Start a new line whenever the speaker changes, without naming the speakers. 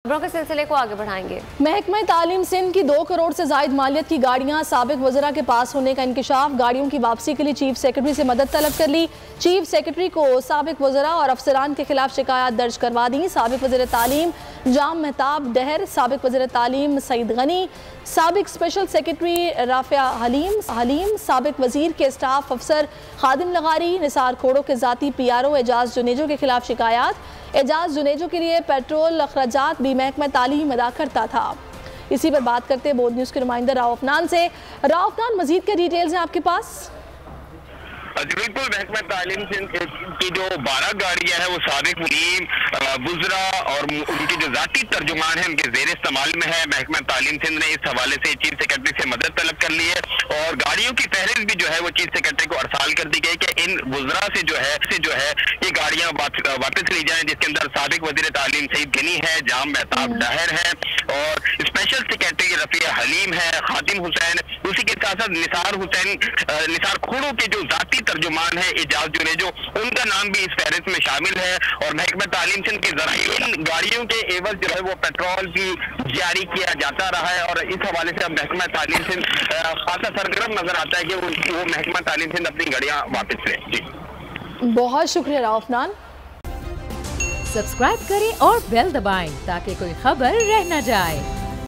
खबरों के सिलसिले को आगे बढ़ाएंगे।
महकमा तालीम सिंध की 2 करोड़ से जायद मालियत की गाड़ियां साबिक वज़रा के पास होने का इंकशाफ। गाड़ियों की वापसी के लिए चीफ सेक्रेटरी से मदद तलब कर ली। चीफ सेक्रेटरी को साबिक वज़रा और अफसरान के खिलाफ शिकायत दर्ज करवा दी। साबिक वज़ीर तालीम जाम मेहताब डहर, साबिक वज़ीर तालीम सईद गनी, साबिक स्पेशल सेक्रेटरी राफिया हलीम, साबिक वज़ीर के स्टाफ अफसर खादिम लगारी, निसार खोड़ो के ज़ाती PRO एजाज जुनेजो के खिलाफ शिकायत। एजाज जुनेजो के लिए पेट्रोल अखराजात भी महकमा तालीम अदा करता था। इसी पर बात करते हैं बोर्ड न्यूज़ के नुमाइंदा राव अफनान से। राव अफनान, मजीद के डिटेल्स हैं आपके पास?
बिल्कुल, महकमा तालीम सिंध की जो 12 गाड़ियां हैं वो साबिक मुनीम बुजरा और उनके जो जाती तर्जुमान हैं उनके जेर इस्तेमाल में है। महकमा तालीम सिंध ने इस हवाले से चीफ सेक्रेटरी से मदद तलब कर ली है और गाड़ियों की फहरिस्त भी जो है वो चीफ सेक्रेटरी को अरसाल कर दी गई कि इन बुजरा से जो है ये गाड़ियां वापस ली जाएं, जिसके अंदर साबिक वजीर तालीम सईद गनी है, जाम मेहताब डहर है और स्पेशल सेक्रेटरी रफिया हलीम है, खादिम हुसैन, उसी के साथ साथ निसार खोड़ो के जो जाती तर्जुमान है एजाज जुनेजो, उनका नाम भी इस फहरिस्त में शामिल है। और महकमा तालीम सिंध के जरिए इन गाड़ियों के एवज जो है वो पेट्रोल भी जारी किया जाता रहा है और इस हवाले से अब महकमा तालीम सिंध खासा सरगर्म नजर आता है कि वो महकमा तालीम सिंध अपनी गाड़ियां वापस ले। जी,
बहुत शुक्रिया राव अफनान।
सब्सक्राइब करें और बेल दबाएं ताकि कोई खबर रह न जाए।